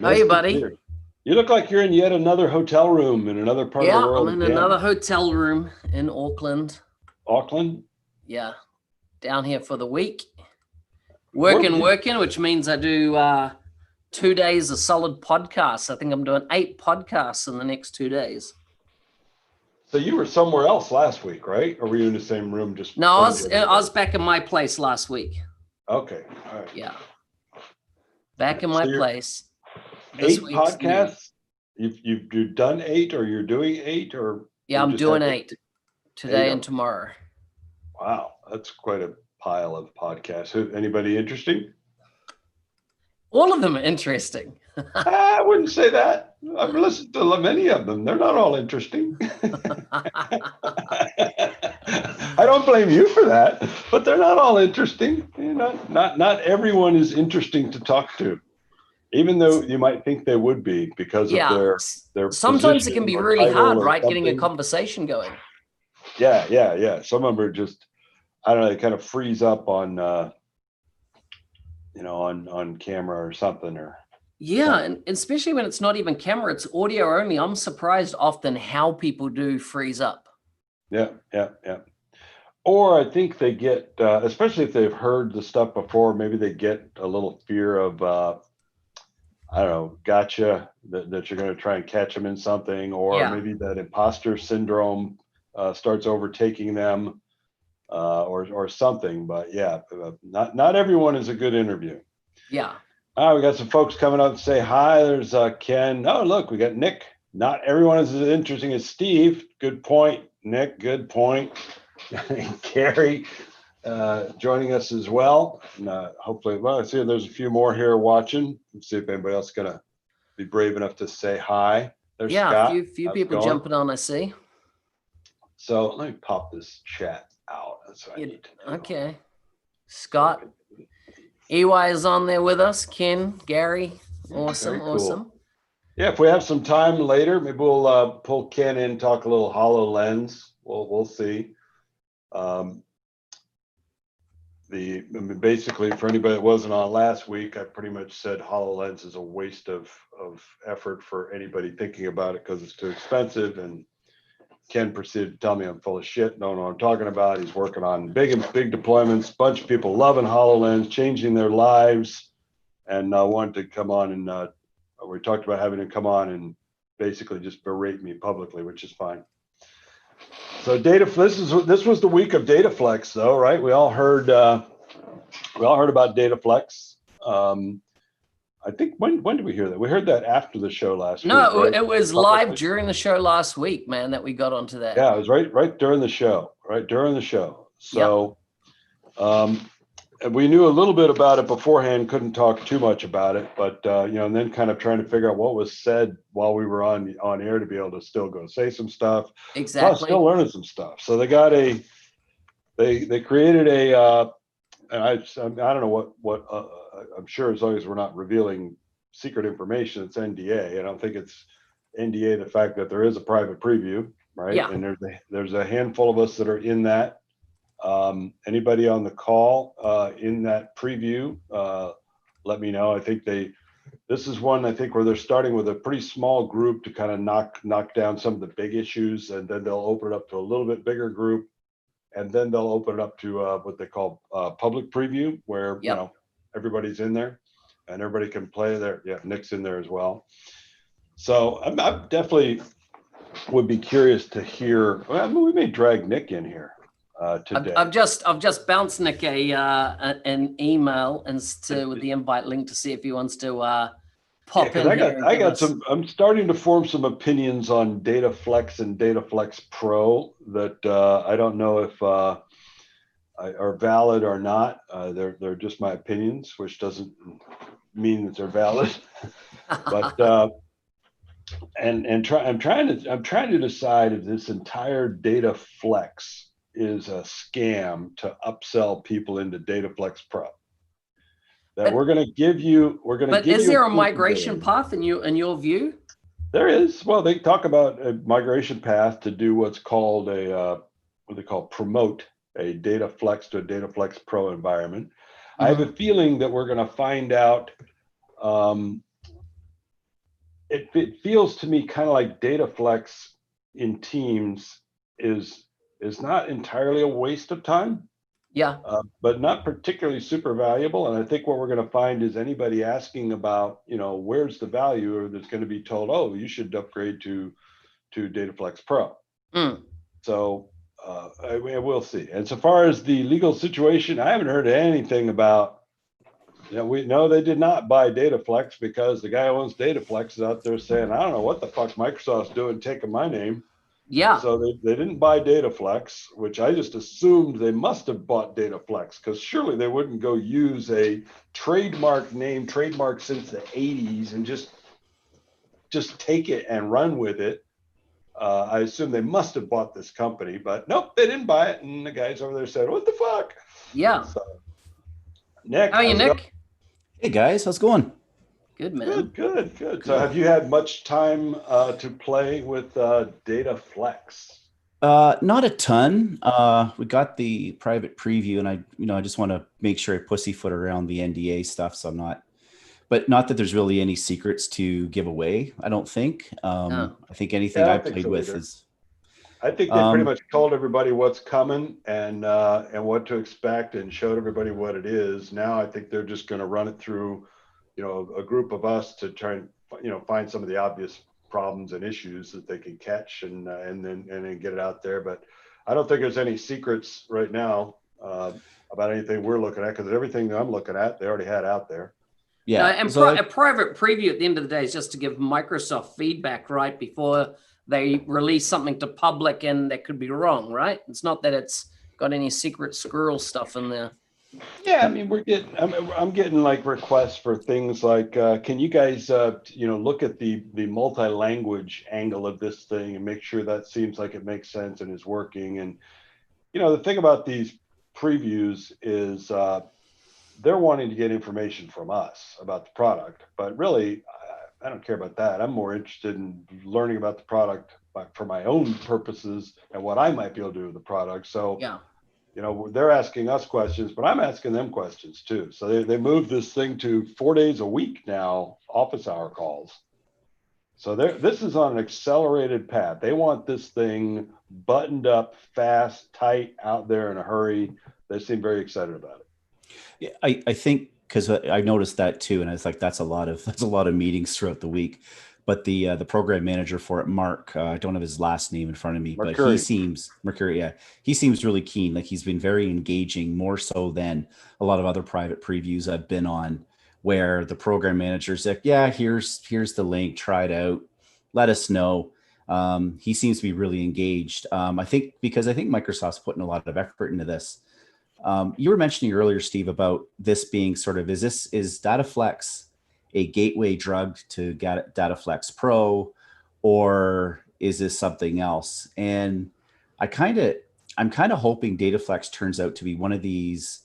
Nice Hey, to see buddy. you. You look like you're in yet another hotel room in another part of the Yeah, I'm world in again. another hotel room in Auckland. Auckland? Yeah, down here for the week. Where Working, did, working, which means I do 2 days of solid podcasts. I think I'm doing 8 podcasts in the next 2 days. so you were somewhere else last week, right? Or were you in the same room just No, one of the other I was days? back in my place last week. Okay, all right. Yeah, back in So my you're place. This 8 week's new. podcasts? You've done 8 or you're doing 8 or Yeah, you I'm just had doing 8 8 today of and them? tomorrow. Wow, that's quite a pile of podcasts. Anybody interesting? All of them are interesting. I wouldn't say that. I've listened to many of them. They're not all interesting. I don't blame you for that, but they're not all interesting. Not everyone is interesting to talk to, even though you might think they would be because of Yeah, their sometimes it position can be or really title hard, or right? Getting a something. conversation going. Yeah. Some of them are just, I don't know, they kind of freeze up on on camera or something or Yeah, something. and especially when it's not even camera, it's audio only. I'm surprised often how people do freeze up. Yeah. Or I think they get, especially if they've heard the stuff before, maybe they get a little fear of, I don't know, gotcha, that you're going to try and catch them in something, or Yeah, maybe that imposter syndrome starts overtaking them, or something. But yeah, not everyone is a good interview. yeah. All right, we got some folks coming up to say hi. There's Ken. Oh, look, we got Nick. Not everyone is as interesting as Steve. Good point, Nick. Good point. Gary joining us as well. And, hopefully, well, I see there's a few more here watching. Let's see if anybody else is going to be brave enough to say hi. There's Yeah, a Scott. few How's it people going? jumping on, I see. So let me pop this chat out. That's what I need to do. Okay. Scott. EY is on there with us. Ken, Gary. Awesome, Very cool. awesome. Yeah, if we have some time later, maybe we'll pull Ken in, talk a little HoloLens. We'll see. Basically, for anybody that wasn't on last week, I pretty much said HoloLens is a waste of effort for anybody thinking about it because it's too expensive. And Ken proceeded to tell me I'm full of shit, don't know what I'm talking about. He's working on big deployments, bunch of people loving HoloLens, changing their lives, and wanted to come on and we talked about having him come on and basically just berate me publicly, which is fine. So this was the week of Dataflex, though, right? We all heard about Dataflex. I think when did we hear that? We heard that after the show last week. No, Right? it was live during the show last week, man, that we got onto that. Yeah, it was right during the show. So we knew a little bit about it beforehand, couldn't talk too much about it, but and then kind of trying to figure out what was said while we were on air to be able to still go say some stuff. Exactly. Plus, still learning some stuff. So they got they created a and I don't know what I'm sure as long as we're not revealing secret information, it's NDA. I don't think it's NDA the fact that there is a private preview, right? Yeah. And there's a handful of us that are in that. Anybody on the call in that preview, let me know. I think this is one I think where they're starting with a pretty small group to kind of knock down some of the big issues, and then they'll open it up to a little bit bigger group, and then they'll open it up to what they call public preview, where everybody's in there and everybody can play there. Yeah, Nick's in there as well. So I definitely would be curious to hear. Well, we may drag Nick in here. Today. I've just bounced Nick an email with the invite link to see if he wants to pop in here. I got some. I'm starting to form some opinions on Dataflex and Dataflex Pro that I don't know if are valid or not. They're just my opinions, which doesn't mean that they're valid. But I'm trying to decide if this entire Dataflex is a scam to upsell people into Dataflex Pro. We're going to give you. But is there a migration path in your view? There is. Well, they talk about a migration path to do what's called what they call promote a Dataflex to a Dataflex Pro environment. Mm-hmm. I have a feeling that we're going to find out it feels to me kind of like Dataflex in Teams is not entirely a waste of time, Yeah. but not particularly super valuable. And I think what we're going to find is anybody asking about, where's the value, or that's going to be told, oh, you should upgrade to Dataflex Pro. Mm. So we'll see. And so far as the legal situation, I haven't heard anything about. We know they did not buy Dataflex, because the guy who owns Dataflex is out there saying, I don't know what the fuck Microsoft's doing taking my name. Yeah. So they didn't buy Dataflex, which I just assumed they must have bought Dataflex, because surely they wouldn't go use a trademark name, trademark since the 80s, and just take it and run with it. I assume they must have bought this company, but nope, they didn't buy it. And the guys over there said, what the fuck? Yeah. So, Nick, How are you, how's it going? Nick? Hey guys, how's it going? Good, man. Good. Cool. So have you had much time to play with Dataflex? Not a ton. We got the private preview, and I just want to make sure I pussyfoot around the NDA stuff, so I'm not. But not that there's really any secrets to give away. I don't think. No. I think anything Yeah, I I don't think played so with either. is. I think they pretty much told everybody what's coming and what to expect, and showed everybody what it is. Now I think they're just going to run it through, a group of us to try and find some of the obvious problems and issues that they can catch, and then get it out there. But I don't think there's any secrets right now about anything we're looking at, because everything that I'm looking at, they already had out there. Yeah, And a private preview at the end of the day is just to give Microsoft feedback, right, before they release something to public, and that could be wrong, right? It's not that it's got any secret squirrel stuff in there. Yeah, I mean, I'm getting like requests for things like, can you guys, look at the multi-language angle of this thing and make sure that seems like it makes sense and is working. And, the thing about these previews is they're wanting to get information from us about the product, but really, I don't care about that. I'm more interested in learning about the product for my own purposes and what I might be able to do with the product. So, Yeah. they're asking us questions, but I'm asking them questions too. So they moved this thing to 4 days a week now, office hour calls. So this is on an accelerated path. They want this thing buttoned up, fast, tight, out there in a hurry. They seem very excited about it. Yeah, I think because I noticed that too, and I was like, that's a lot of meetings throughout the week. But the program manager for it, Mark, I don't have his last name in front of me, but he seems really keen. Like, he's been very engaging, more so than a lot of other private previews I've been on, where the program manager's like, yeah, here's the link, try it out, let us know. He seems to be really engaged. I think Microsoft's putting a lot of effort into this. You were mentioning earlier, Steve, about this being sort of, is Dataflex a gateway drug to Dataflex Pro, or is this something else? And I'm kind of hoping Dataflex turns out to be one of these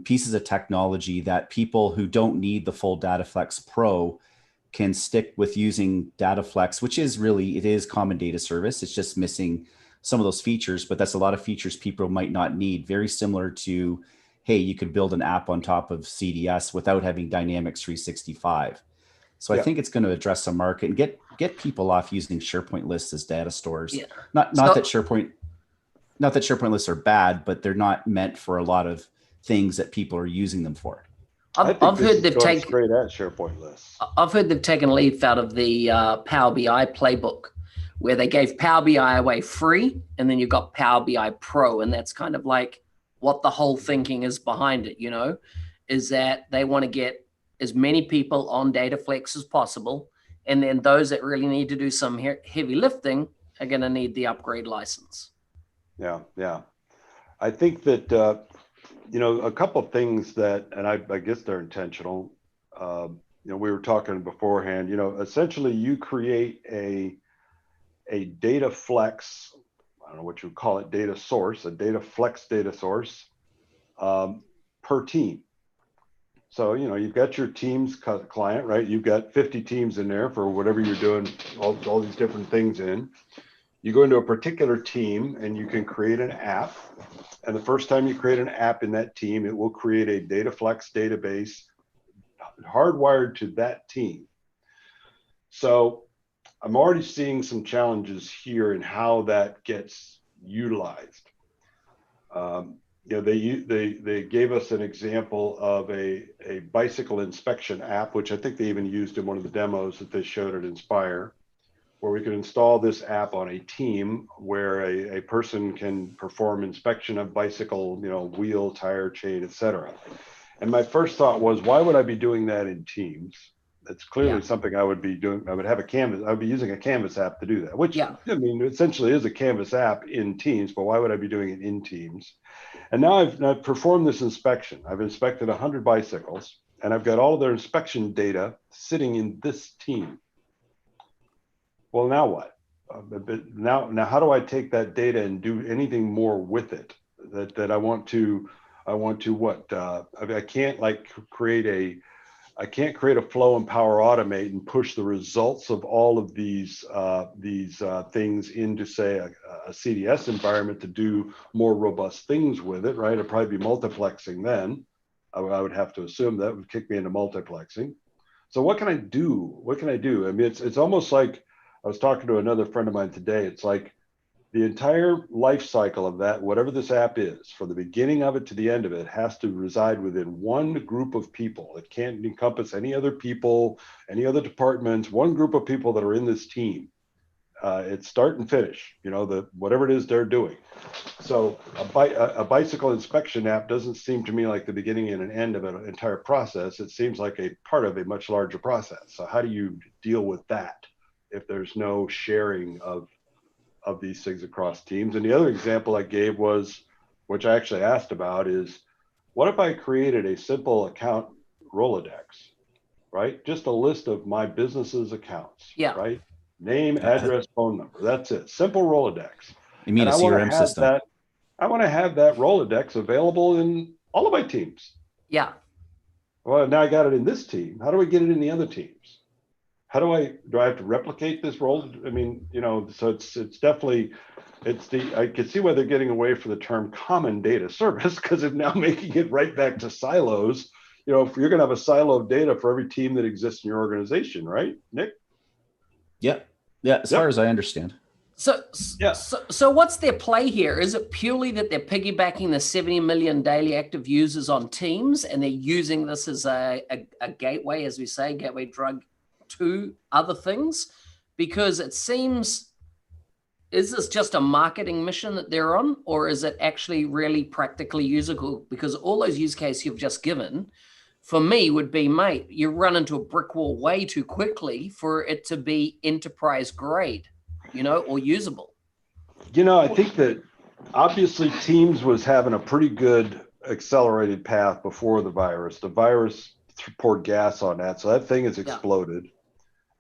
pieces of technology that people who don't need the full Dataflex Pro can stick with using Dataflex, which is common data service. It's just missing some of those features, but that's a lot of features people might not need. Very similar to, hey, you could build an app on top of CDS without having Dynamics 365. So I think it's going to address some market and get people off using SharePoint lists as data stores. Yeah. Not that SharePoint lists are bad, but they're not meant for a lot of things that people are using them for. I've heard they've taken straight at SharePoint lists. I've heard they've taken leaf out of the Power BI playbook, where they gave Power BI away free, and then you've got Power BI Pro, and that's kind of like what the whole thinking is behind it, is that they want to get as many people on Dataflex as possible, and then those that really need to do some heavy lifting are going to need the upgrade license. Yeah. I think that, a couple of things that, and I guess they're intentional. We were talking beforehand, essentially you create a Dataflex, I don't know what you would call it, data source, a Dataflex data source per team. So, you've got your team's client, right? You've got 50 teams in there for whatever you're doing, all these different things in. You go into a particular team and you can create an app. And the first time you create an app in that team, it will create a Dataflex database hardwired to that team. So I'm already seeing some challenges here in how that gets utilized. They gave us an example of a bicycle inspection app, which I think they even used in one of the demos that they showed at Inspire, where we could install this app on a team where a person can perform inspection of bicycle, wheel, tire, chain, etc. And my first thought was, why would I be doing that in Teams? That's clearly something I would be doing. I would be using a Canvas app to do that, which I mean, essentially is a Canvas app in Teams, but why would I be doing it in Teams? And now I've performed this inspection. I've inspected 100 bicycles, and I've got all of their inspection data sitting in this team. Well, now what? Now, how do I take that data and do anything more with it? That I want to what? I can't I can't create a flow in Power Automate and push the results of all of these things into, say, a CDS environment to do more robust things with it, right? It'd probably be multiplexing then. I would have to assume that would kick me into multiplexing. So what can I do? What can I do? I mean, it's almost like, I was talking to another friend of mine today. It's like the entire life cycle of that, whatever this app is, from the beginning of it to the end of it, has to reside within one group of people. It can't encompass any other people, any other departments, one group of people that are in this team. It's start and finish, whatever it is they're doing. So a bicycle inspection app doesn't seem to me like the beginning and an end of an entire process. It seems like a part of a much larger process. So how do you deal with that if there's no sharing of these things across teams? And the other example I gave was, which I actually asked about, is what if I created a simple account Rolodex, right? Just a list of my business's accounts, right? Name, address, phone number. That's it. Simple Rolodex. You mean a CRM system? I want to have that Rolodex available in all of my teams. Yeah. Well, now I got it in this team. How do I get it in the other teams? Do I have to replicate this role? I mean, so it's definitely, I can see why they're getting away from the term common data service, because it's now making it right back to silos. If you're going to have a silo of data for every team that exists in your organization, right, Nick? Yeah. As far as I understand. So what's their play here? Is it purely that they're piggybacking the 70 million daily active users on Teams, and they're using this as a gateway, as we say, gateway drug to other things? Because it seems, is this just a marketing mission that they're on, or is it actually really practically usable? Because all those use cases you've just given, for me, would be, mate, you run into a brick wall way too quickly for it to be enterprise grade, or usable. I think that obviously Teams was having a pretty good accelerated path before the virus. The virus poured gas on that, so that thing has exploded.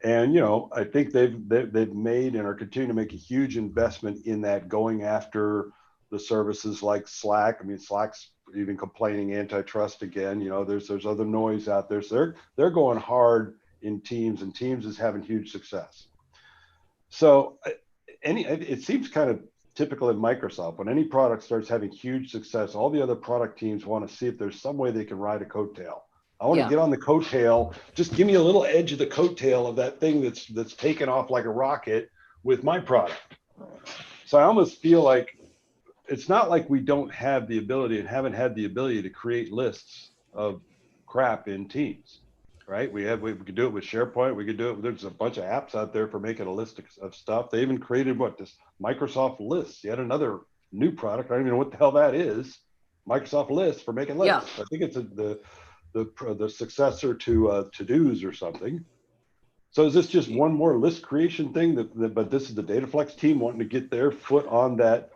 And I think they've made and are continuing to make a huge investment in that, going after the services like Slack. I mean, Slack's even complaining antitrust again. There's other noise out there. So they're going hard in Teams, and Teams is having huge success. So it seems kind of typical in Microsoft. When any product starts having huge success, all the other product teams want to see if there's some way they can ride a coattail. I want to get on the coattail. Just give me a little edge of the coattail of that thing that's taken off like a rocket with my product. So I almost feel like it's not like we don't have the ability and haven't had the ability to create lists of crap in Teams, right? We could do it with SharePoint. We could do it. There's a bunch of apps out there for making a list of stuff. They even created this Microsoft Lists, yet another new product. I don't even know what the hell that is. Microsoft Lists for making lists. I think it's the successor to To-Dos or something. So is this just one more list creation thing? But this is the Dataflex team wanting to get their foot on that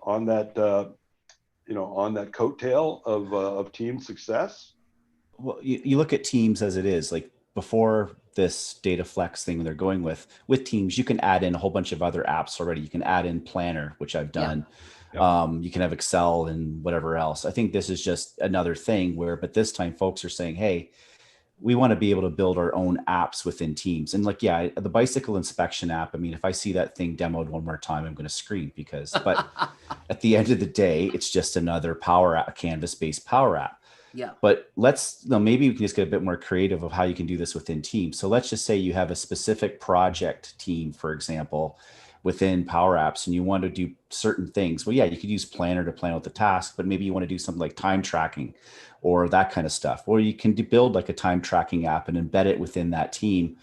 coattail of team success. Well, you look at Teams as it is. Like before this Dataflex thing they're going with Teams, you can add in a whole bunch of other apps already. You can add in Planner, which I've done. You can have Excel and whatever else. I think this is just another thing but this time folks are saying, hey, we want to be able to build our own apps within Teams. And the bicycle inspection app, I mean, if I see that thing demoed one more time, I'm going to scream but at the end of the day, it's just another Power App, Canvas-based Power App. Yeah. But maybe we can just get a bit more creative of how you can do this within teams. So let's just say you have a specific project team, for example, within PowerApps, and you want to do certain things. Well, yeah, you could use Planner to plan out the task, but maybe you want to do something like time tracking or that kind of stuff. Or you can build like a time tracking app and embed it within that team.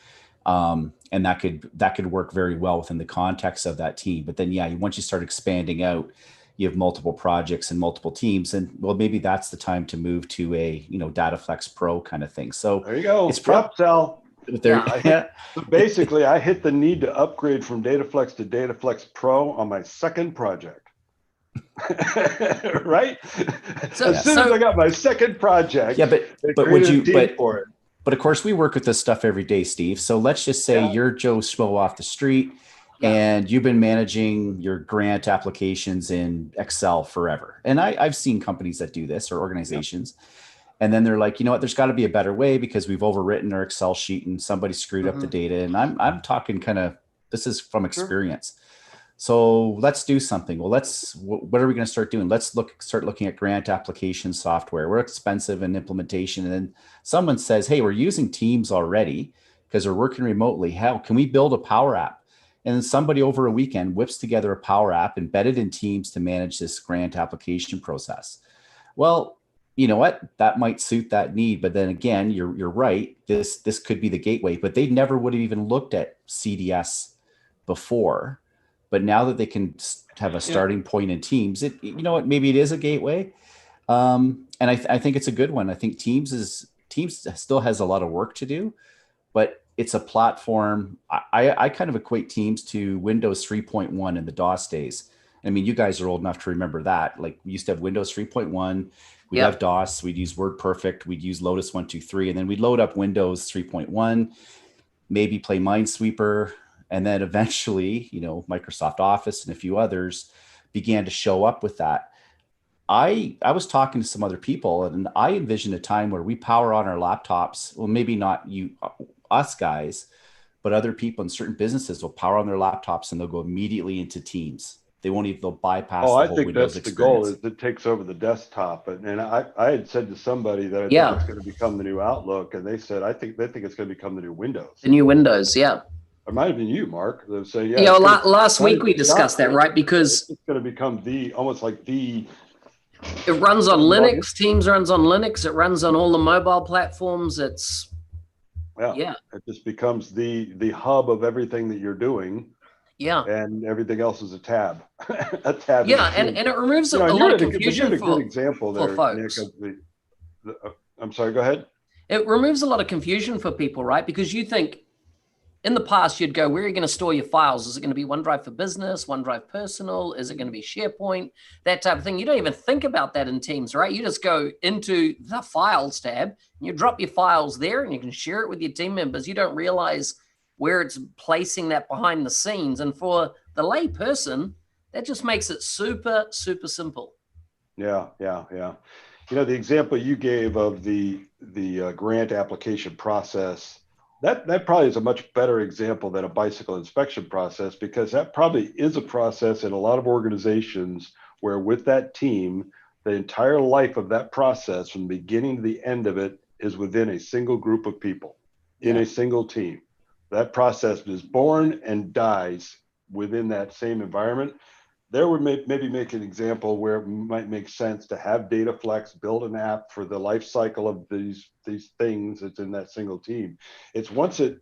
And that could work very well within the context of that team. But then, yeah, once you start expanding out, you have multiple projects and multiple teams, and well, maybe that's the time to move to a Dataflex Pro kind of thing. So there you go. It's Sal. Yeah. So basically, I hit the need to upgrade from Dataflex to Dataflex Pro on my second project. Right? As soon as I got my second project, yeah, but would you? For it. But of course, we work with this stuff every day, Steve. So let's just say you're Joe Schmo off the street. Yeah. And you've been managing your grant applications in Excel forever. And I've seen companies that do this, or organizations. Yeah. And then they're like, you know what, there's got to be a better way because we've overwritten our Excel sheet and somebody screwed up the data. And I'm talking this is from experience. So let's do something. Well, what are we going to start doing? Let's start looking at grant application software. We're expensive in implementation. And then someone says, hey, we're using Teams already because we're working remotely. How can we build a Power App? And then somebody over a weekend whips together a Power App embedded in Teams to manage this grant application process. Well, you know what? That might suit that need. But then again, you're right. This could be the gateway, but they never would have even looked at CDS before. But now that they can have a starting point in Teams, maybe it is a gateway. And I think it's a good one. I think Teams still has a lot of work to do, but it's a platform. I kind of equate Teams to Windows 3.1 in the DOS days. I mean, you guys are old enough to remember that. Like, we used to have Windows 3.1. We'd have DOS. We'd use WordPerfect. We'd use Lotus 123. And then we'd load up Windows 3.1, maybe play Minesweeper. And then eventually, Microsoft Office and a few others began to show up with that. I was talking to some other people, and I envisioned a time where we power on our laptops. Well, maybe not us guys, but other people in certain businesses will power on their laptops and they'll go immediately into Teams. They'll bypass the whole Windows experience. That's the goal, is it takes over the desktop. And I had said to somebody that I think it's going to become the new Outlook, and they said they think it's going to become the new Windows. The new Windows, yeah. It might have been you, Mark. They say, last week we discussed that, right? Because it's going to become almost like the. It runs on Linux. Teams runs on Linux. It runs on all the mobile platforms. It just becomes the hub of everything that you're doing. Yeah. And everything else is a tab. A tab. Yeah, and it removes a lot of confusion for good example there, folks. Nick, I'm sorry, go ahead. It removes a lot of confusion for people, right? Because you think in the past you'd go, where are you going to store your files? Is it going to be OneDrive for Business, OneDrive Personal? Is it going to be SharePoint? That type of thing. You don't even think about that in Teams, right? You just go into the Files tab, and you drop your files there, and you can share it with your team members. You don't realize where it's placing that behind the scenes. And for the lay person, that just makes it super, super simple. Yeah. The example you gave of the grant application process, that probably is a much better example than a bicycle inspection process, because that probably is a process in a lot of organizations where, with that team, the entire life of that process from the beginning to the end of it is within a single group of people in a single team. That process is born and dies within that same environment. There would maybe make an example where it might make sense to have Dataflex build an app for the life cycle of these things that's in that single team. It's once it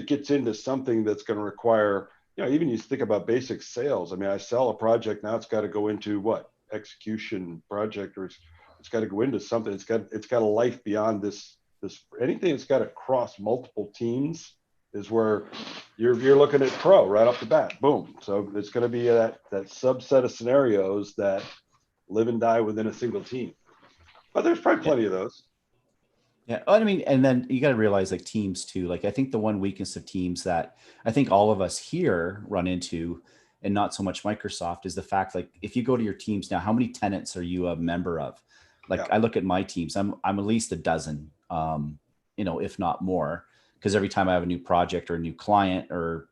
gets into something that's going to require, even you think about basic sales. I mean, I sell a project, now it's got to go into execution project, or it's got to go into something. It's got a life beyond this anything that's got to cross multiple teams is where you're looking at Pro right off the bat. Boom. So it's going to be that subset of scenarios that live and die within a single team. But there's probably plenty of those. Yeah. I mean, and then you got to realize, like, Teams too. Like, I think the one weakness of Teams that I think all of us here run into, and not so much Microsoft, is the fact, like, if you go to your Teams now, how many tenants are you a member of? Like, I look at my Teams, I'm at least a dozen, if not more. Because every time I have a new project or a new client or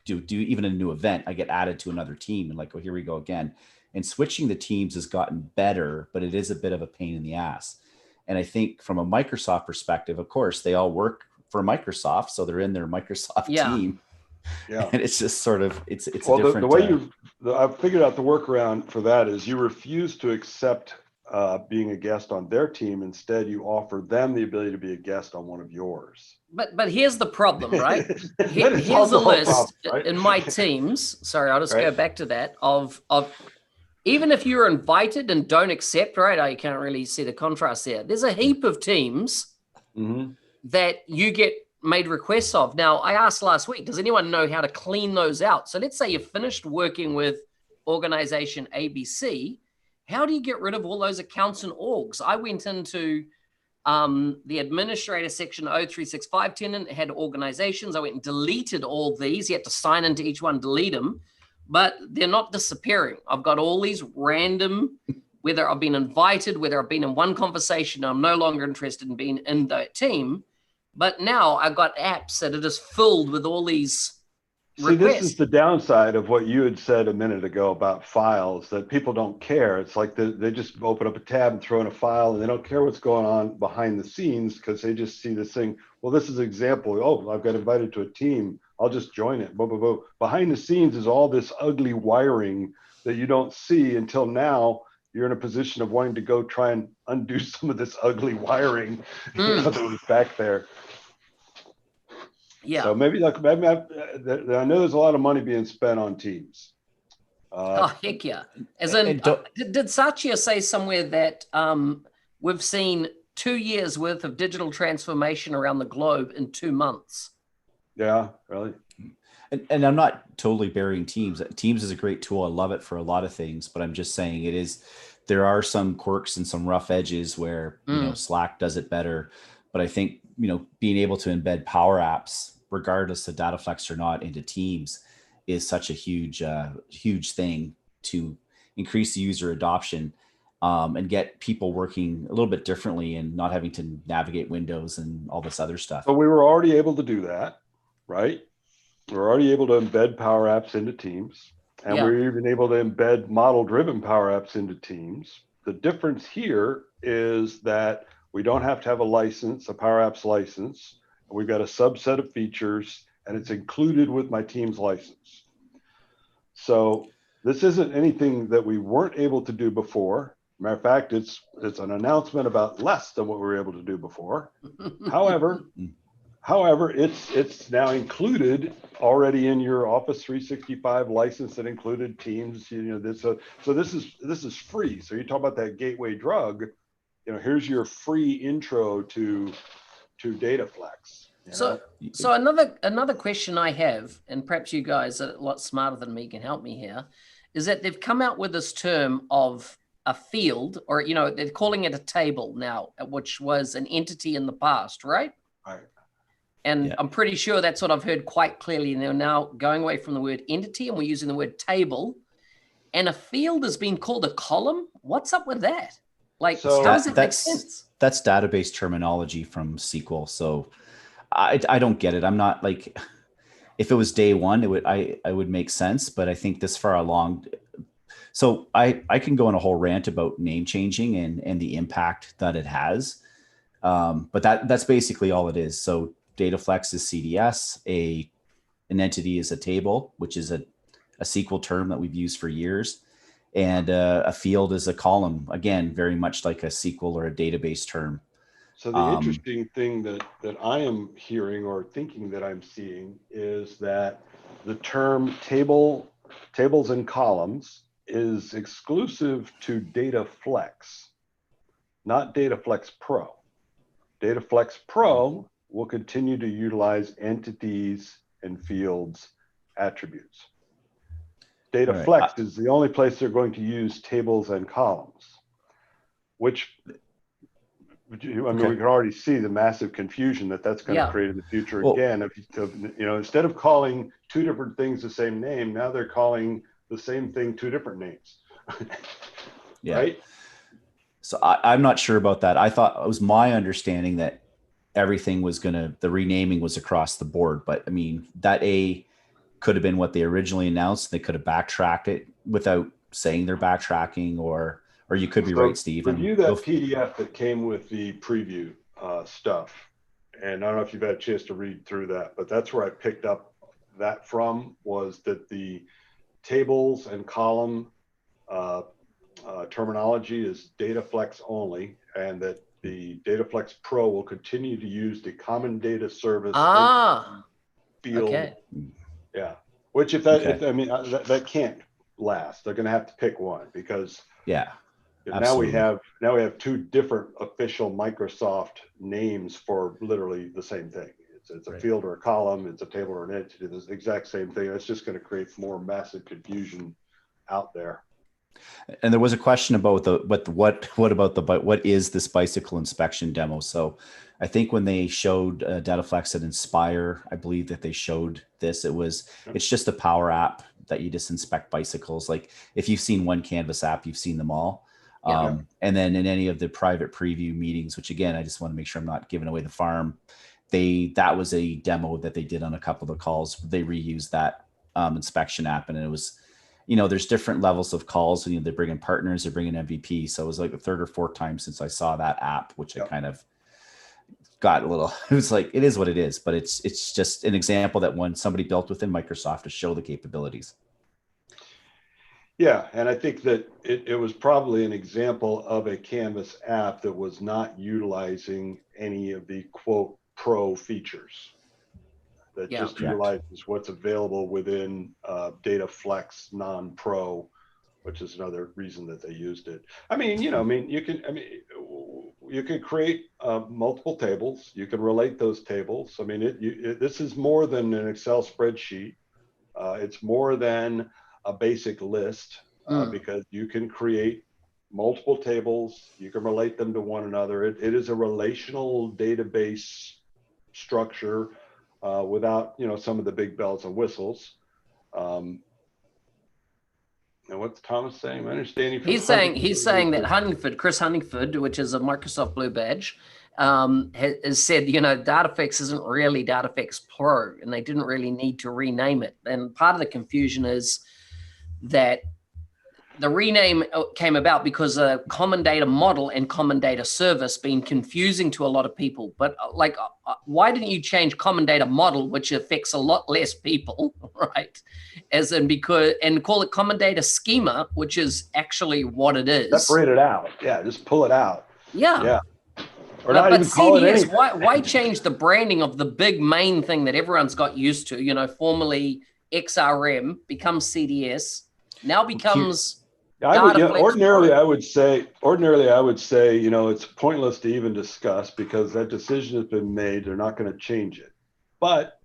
do even a new event, I get added to another team, and here we go again. And switching the teams has gotten better, but it is a bit of a pain in the ass. And I think from a Microsoft perspective, of course, they all work for Microsoft, so they're in their Microsoft team. Yeah. And it's just sort of, it's well, a different. The way I've figured out the workaround for that is you refuse to accept being a guest on their team. Instead, you offer them the ability to be a guest on one of yours. But here's the problem, right? Here's a list problem, right? In my teams. Sorry, I'll just go back to that of even if you're invited and don't accept, right? You can't really see the contrast there. There's a heap of teams that you get made requests of. Now, I asked last week, does anyone know how to clean those out? So let's say you've finished working with organization ABC. How do you get rid of all those accounts and orgs? I went into the administrator section 0365 tenant, had organizations. I went and deleted all these. You have to sign into each one, delete them, but they're not disappearing. I've got all these random, whether I've been invited, whether I've been in one conversation, I'm no longer interested in being in that team. But now I've got apps that are just filled with all these requests. This is the downside of what you had said a minute ago about files, that people don't care. It's like they just open up a tab and throw in a file, and they don't care what's going on behind the scenes because they just see this thing. Well, this is an example. Oh, I've got invited to a team. I'll just join it. Blah, blah, blah. Behind the scenes is all this ugly wiring that you don't see until now. You're in a position of wanting to go try and undo some of this ugly wiring that was back there. Yeah. So maybe I know there's a lot of money being spent on teams. Heck yeah. As in, did Satya say somewhere that we've seen 2 years worth of digital transformation around the globe in 2 months? Yeah, really. And I'm not totally burying Teams. Teams is a great tool. I love it for a lot of things, but I'm just saying there are some quirks and some rough edges where, Slack does it better. But I think, being able to embed PowerApps, regardless of Dataflex or not, into Teams is such a huge thing to increase the user adoption and get people working a little bit differently and not having to navigate Windows and all this other stuff. But we were already able to do that, right? We're already able to embed PowerApps into Teams, and we're even able to embed model-driven PowerApps into Teams. The difference here is that we don't have to have a license, a PowerApps license. We've got a subset of features, and it's included with my Teams license. So this isn't anything that we weren't able to do before. Matter of fact, it's an announcement about less than what we were able to do before. However, it's now included already in your Office 365 license that included Teams. So this is free. So you talk about that gateway drug. Here's your free intro to Dataflex. So another question I have, and perhaps you guys are a lot smarter than me, can help me here, is that they've come out with this term of a field, or they're calling it a table now, which was an entity in the past, right? Right. And I'm pretty sure that's what I've heard quite clearly. And they're now going away from the word entity and we're using the word table. And a field has been called a column. What's up with that? How does it make sense? That's database terminology from SQL. So I don't get it. I'm not like, if it was day one, I would make sense. But I think this far along, so I can go on a whole rant about name changing and the impact that it has. But that's basically all it is. So Dataflex is CDS, an entity is a table, which is a SQL term that we've used for years. And a field is a column, again, very much like a SQL or a database term. So the interesting thing that I am hearing or thinking that I'm seeing is that the term tables and columns is exclusive to Dataflex, not Dataflex Pro. Dataflex Pro will continue to utilize entities and fields attributes. Dataflex is the only place they're going to use tables and columns, which we can already see the massive confusion that's going to create in the future. Again, instead of calling two different things the same name, now they're calling the same thing two different names. Right? So I'm not sure about that. I thought, it was my understanding that everything was the renaming was across the board. But I mean, that could have been what they originally announced. They could have backtracked it without saying they're backtracking or or you could be So right, Steve. review that PDF that came with the preview stuff. And I don't know if you've had a chance to read through that, but that's where I picked up that from, was that the tables and column terminology is Dataflex only, and that the Dataflex Pro will continue to use the common data service field. Okay. Yeah. Which if I mean, that can't last. They're going to have to pick one, because now we have two different official Microsoft names for literally the same thing. It's a field or a column, it's a table or an entity, it's the exact same thing. It's just going to create more massive confusion out there. And there was a question about what is this bicycle inspection demo? So I think when they showed Dataflex at Inspire, I believe that they showed this. It's just a power app that you just inspect bicycles. Like if you've seen one Canvas app, you've seen them all. And then in any of the private preview meetings, which again, I just want to make sure I'm not giving away the farm, that was a demo that they did on a couple of calls. They reused that inspection app, and it was, there's different levels of calls. They bring in partners, they bring in MVP. So it was like the third or fourth time since I saw that app, which I kind of got a little, it was like, it is what it is, but it's just an example that somebody built within Microsoft to show the capabilities. Yeah, and I think that it was probably an example of a Canvas app that was not utilizing any of the quote pro features. That just utilizes what's available within Dataflex non-pro, which is another reason that they used it. You can create multiple tables. You can relate those tables. This is more than an Excel spreadsheet. It's more than a basic list, because you can create multiple tables. You can relate them to one another. It is a relational database structure without some of the big bells and whistles. And what's Thomas saying? My understanding. He's saying that Chris Huntingford, which is a Microsoft Blue Badge, has said, Dataflex isn't really Dataflex Pro, and they didn't really need to rename it. And part of the confusion is that the rename came about because a common data model and common data service been confusing to a lot of people. But why didn't you change common data model, which affects a lot less people, right? And call it common data schema, which is actually what it is. Separate it out. Yeah, just pull it out. Yeah. Or not even call it anything. Why change the branding of the big main thing that everyone's got used to? Formerly XRM becomes CDS, now becomes. Ordinarily, I would say, it's pointless to even discuss, because that decision has been made. They're not going to change it. But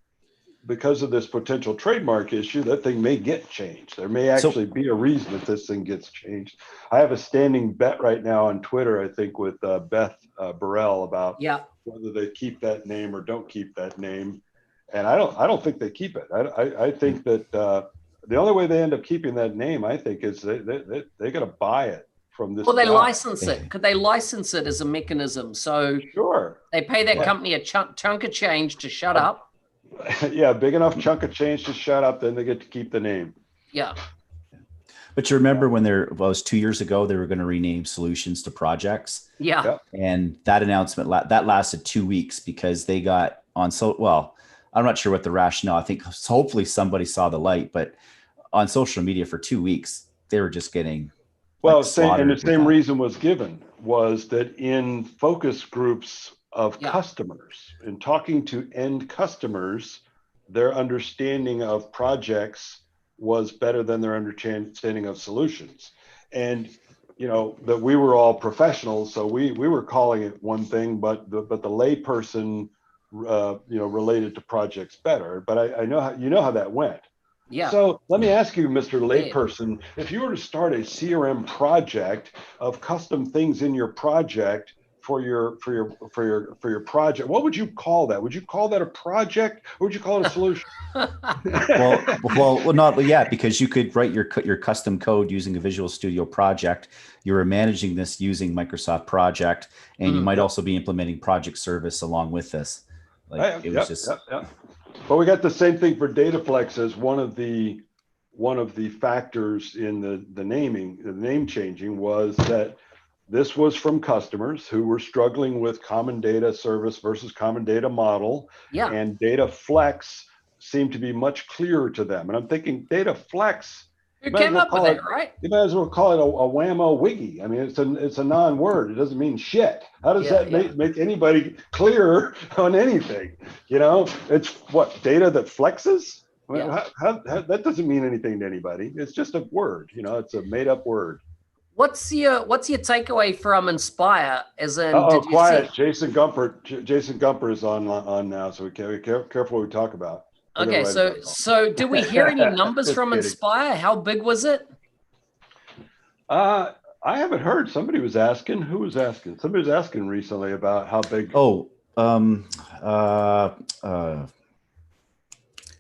because of this potential trademark issue, that thing may get changed. There may actually be a reason that this thing gets changed. I have a standing bet right now on Twitter, I think, with Beth Burrell about whether they keep that name or don't keep that name. And I don't think they keep it. I think that the only way they end up keeping that name, I think, is they got to buy it from this. Well, they license it. Could they license it as a mechanism? So they pay that company a chunk of change to shut up. Yeah, big enough chunk of change to shut up, then they get to keep the name. Yeah. But you remember when it was 2 years ago, they were going to rename solutions to projects. Yeah. And that announcement, that lasted 2 weeks, because they got on. I'm not sure what the rationale. I think hopefully somebody saw the light, but on social media for 2 weeks, they were just getting and the same reason was given, was that in focus groups of customers, in talking to end customers, their understanding of projects was better than their understanding of solutions. And that we were all professionals, so we were calling it one thing, but the layperson related to projects better. But I know how that went. Yeah. So let me ask you, Mr. Layperson, if you were to start a CRM project of custom things in your project for your project, what would you call that? Would you call that a project, or would you call it a solution? well, not yet, because you could write your custom code using a Visual Studio project. You were managing this using Microsoft Project, and you might also be implementing Project Service along with this. But we got the same thing for Dataflex as one of the one of the factors in the name changing was that this was from customers who were struggling with common data service versus common data model. Yeah. And Dataflex seemed to be much clearer to them. And I'm thinking Dataflex. Who came up with it, right? You might as well call it a whammo wiggy. I mean, it's a non-word. It doesn't mean shit. How does that make anybody clearer on anything? You know, it's what, data that flexes? I mean, how, that doesn't mean anything to anybody. It's just a word. You know, it's a made-up word. What's your takeaway from Inspire? As in, quiet. Jason Gumper is on now, so we can be careful what we talk about. Okay, so did we hear any numbers from Inspire? How big was it? I haven't heard. Somebody was asking. Who was asking? Somebody was asking recently about how big.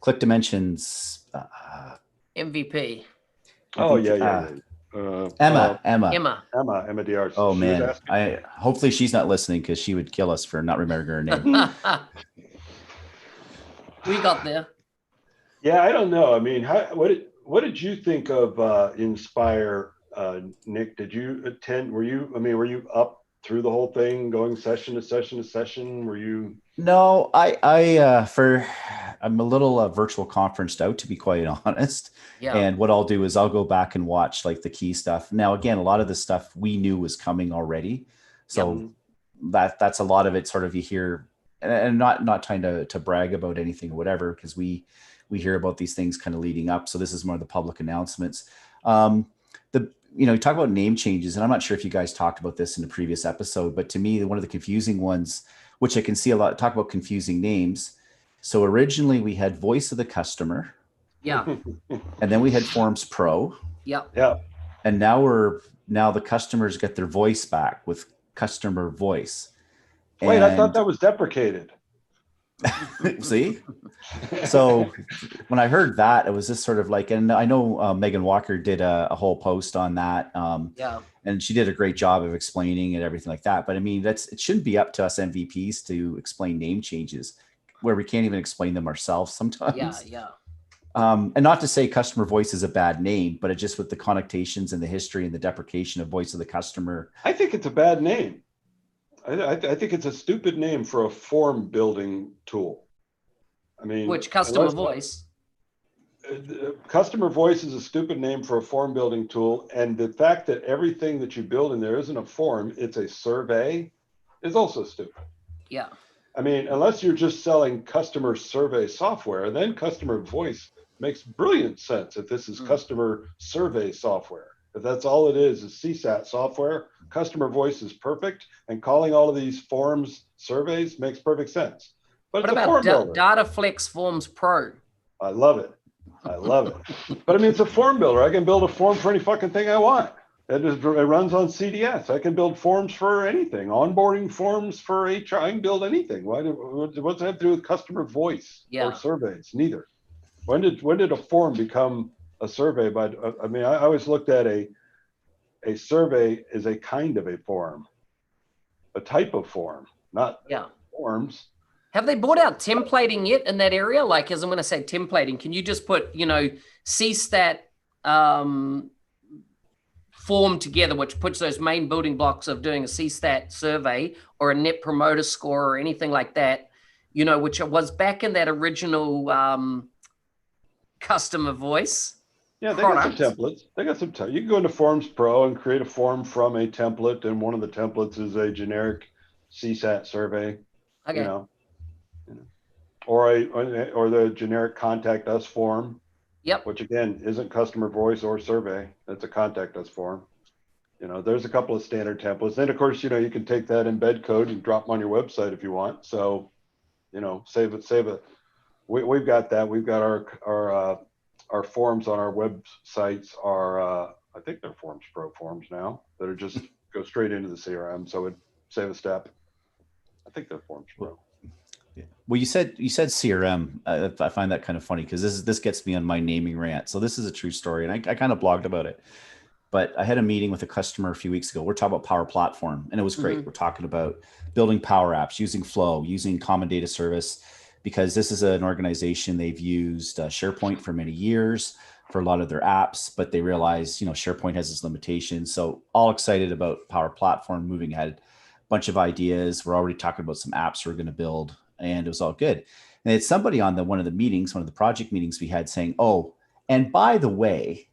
Click Dimensions. MVP. Oh yeah. Emma DR. Oh man, hopefully she's not listening because she would kill us for not remembering her name. We got there. Yeah, I don't know. I mean, what did you think of Inspire, Nick? Did you attend? Were you up through the whole thing, going session to session to session? Were you? No, I'm a little virtual conferenced out, to be quite honest. Yeah. And what I'll do is I'll go back and watch like the key stuff. Now, again, a lot of the stuff we knew was coming already. So that's a lot of it sort of you hear, and not trying to brag about anything or whatever, because we hear about these things kind of leading up. So this is more of the public announcements. You talk about name changes, and I'm not sure if you guys talked about this in the previous episode, but to me, one of the confusing ones, which I can see a lot, talk about confusing names. So originally we had Voice of the Customer. Yeah. And then we had Forms Pro. Yeah. Yeah. And now the customers get their voice back with Customer Voice. Wait, I thought that was deprecated. See? So when I heard that, it was just sort of like, and I know Megan Walker did a whole post on that. And she did a great job of explaining it, everything like that. But I mean, it shouldn't be up to us MVPs to explain name changes where we can't even explain them ourselves sometimes. Yeah. And not to say Customer Voice is a bad name, but it just with the connotations and the history and the deprecation of Voice of the Customer. I think it's a bad name. I think it's a stupid name for a form building tool. I mean, which Customer Voice? Customer Voice is a stupid name for a form building tool. And the fact that everything that you build in there isn't a form, it's a survey, is also stupid. Yeah. I mean, unless you're just selling customer survey software, then Customer Voice makes brilliant sense if this is customer survey software. If that's all it is CSAT software, Customer Voice is perfect, and calling all of these forms surveys makes perfect sense. But what about Dataflex Forms Pro? I love it. But I mean, it's a form builder. I can build a form for any fucking thing I want. It runs on CDS. I can build forms for anything. Onboarding forms for HR. I can build anything. What's that have to do with Customer Voice or surveys? Neither. When did a form become a survey? But I mean, I always looked at a survey as a kind of a form, a type of form, not forms. Have they brought out templating yet in that area? Like, as I'm going to say templating, can you just put, CSAT form together, which puts those main building blocks of doing a CSAT survey or a net promoter score or anything like that, which was back in that original Customer Voice. Yeah, they got some templates. You can go into Forms Pro and create a form from a template, and one of the templates is a generic CSAT survey. Okay. Or the generic contact us form. Yep. Which again isn't Customer Voice or survey. That's a contact us form. There's a couple of standard templates. Then of course, you can take that embed code and drop them on your website if you want. So, save it. We've got that. We've got our forms on our websites are I think they're Forms Pro forms now that are just go straight into the CRM. So it save a step. I think they're Forms Pro. Yeah. Well, you said CRM. I find that kind of funny because this gets me on my naming rant. So this is a true story, and I kind of blogged about it. But I had a meeting with a customer a few weeks ago. We're talking about Power Platform, and it was great. We're talking about building PowerApps, using Flow, using Common Data Service, because this is an organization they've used SharePoint for many years. for a lot of their apps, but they realize, SharePoint has its limitations. So all excited about Power Platform, moving ahead, bunch of ideas. We're already talking about some apps we're going to build, and it was all good. And it's somebody on one of the project meetings we had saying, oh, and by the way,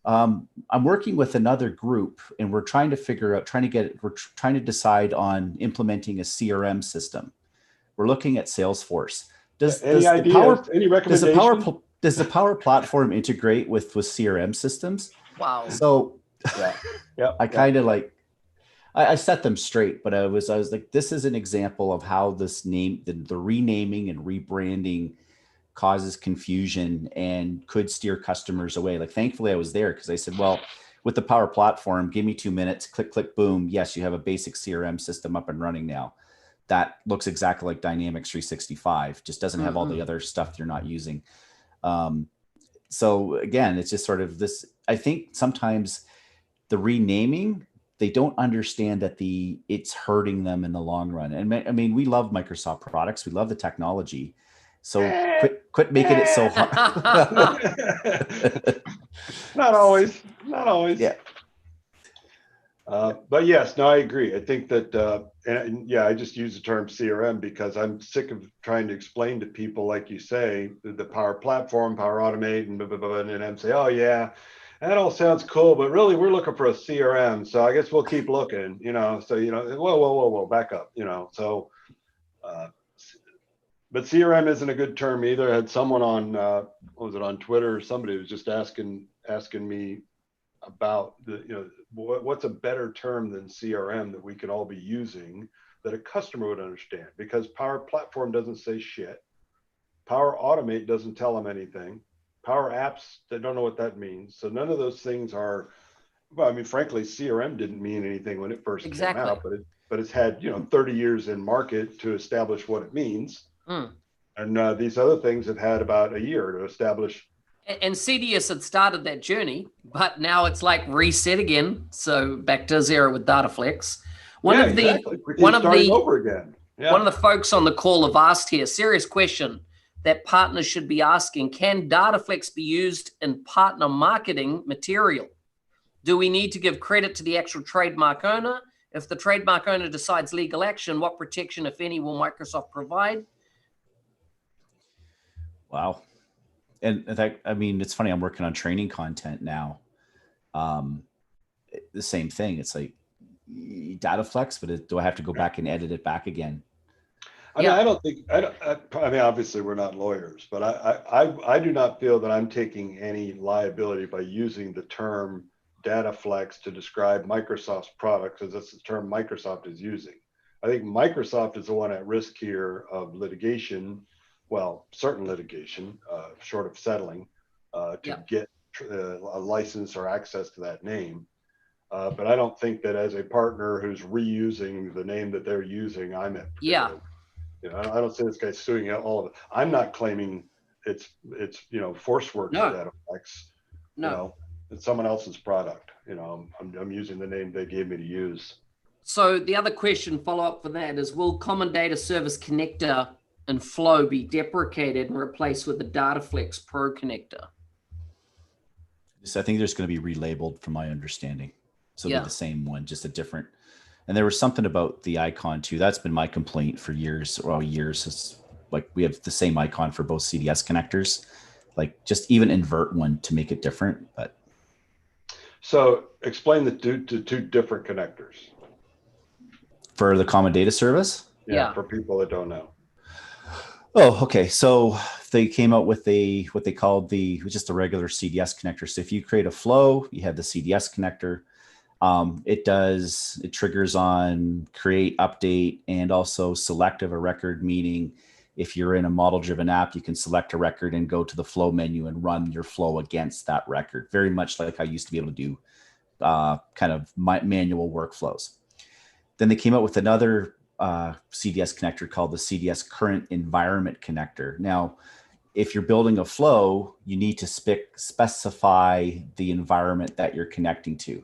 I'm working with another group, and we're trying to decide on implementing a CRM system. We're looking at Salesforce. Any ideas? Any recommendations? Does the Power Platform integrate with CRM systems? Wow. So yeah, I kind of I set them straight, but I was like, this is an example of how this name, the renaming and rebranding causes confusion and could steer customers away. Like, thankfully I was there, because I said, well, with the Power Platform, give me 2 minutes, click, click, boom. Yes, you have a basic CRM system up and running now. That looks exactly like Dynamics 365, just doesn't have all the other stuff you're not using. So again, it's just sort of this, I think sometimes the renaming, they don't understand that it's hurting them in the long run. And I mean, we love Microsoft products. We love the technology. So quit making it so hard. Not always. Yeah. But yes, no, I agree. I think that, I just use the term CRM because I'm sick of trying to explain to people, like you say, the Power Platform, Power Automate, and blah, blah, blah, and then say, oh yeah, that all sounds cool, but really we're looking for a CRM. So I guess we'll keep looking, so, whoa, back up, so, but CRM isn't a good term either. I had someone on, on Twitter, or somebody was just asking me about what's a better term than CRM that we can all be using that a customer would understand, because Power Platform doesn't say shit. Power Automate doesn't tell them anything. PowerApps, they don't know what that means. So none of those things are, well, I mean, frankly, CRM didn't mean anything when it first came out, but it's had, 30 years in market to establish what it means. And these other things have had about a year to establish. And CDS had started that journey, but now it's like reset again. So back to zero with Dataflex. One of the folks on the call have asked here, serious question that partners should be asking: can Dataflex be used in partner marketing material? Do we need to give credit to the actual trademark owner? If the trademark owner decides legal action, what protection, if any, will Microsoft provide? Wow. And I mean, it's funny, I'm working on training content now. The same thing. It's like Dataflex, but do I have to go back and edit it back again? I mean, obviously we're not lawyers, but I do not feel that I'm taking any liability by using the term Dataflex to describe Microsoft's products, because that's the term Microsoft is using. I think Microsoft is the one at risk here of litigation. Well, certain litigation, short of settling, to get a license or access to that name. But I don't think that as a partner who's reusing the name that they're using, I'm at. Yeah. I don't see this guy suing all of it. I'm not claiming it's ForceWorks Dataflex. No. It's someone else's product. I'm using the name they gave me to use. So the other question, follow up for that, is: will Common Data Service Connector and Flow be deprecated and replaced with the Dataflex Pro connector? So I think there's going to be relabeled, from my understanding. So it'll be the same one, just a different. And there was something about the icon too. That's been my complaint for years. It's like we have the same icon for both CDS connectors. Like, just even invert one to make it different. But so explain the two different connectors for the Common Data Service. Yeah, for people that don't know. Oh, okay. So they came out with what they called just a regular CDS connector. So if you create a flow, you have the CDS connector. It triggers on create, update, and also select of a record, meaning if you're in a model-driven app, you can select a record and go to the flow menu and run your flow against that record. Very much like I used to be able to do kind of manual workflows. Then they came out with another CDS connector called the CDS Current Environment Connector. Now, if you're building a flow, you need to specify the environment that you're connecting to.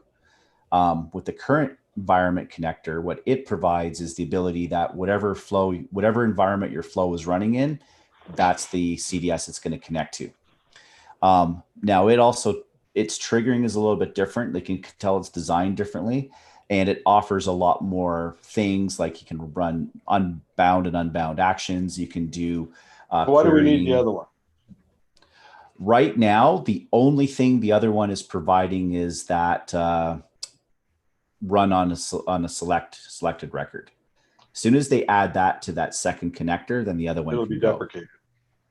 With the Current Environment Connector, what it provides is the ability that whatever environment your flow is running in, that's the CDS it's going to connect to. Now its triggering is a little bit different. They can tell it's designed differently, and it offers a lot more things, like you can run unbound and unbound actions. You can do why do we need the other one? Right now, the only thing the other one is providing is that run on a selected record. As soon as they add that to that second connector, then the other one it'll be deprecated.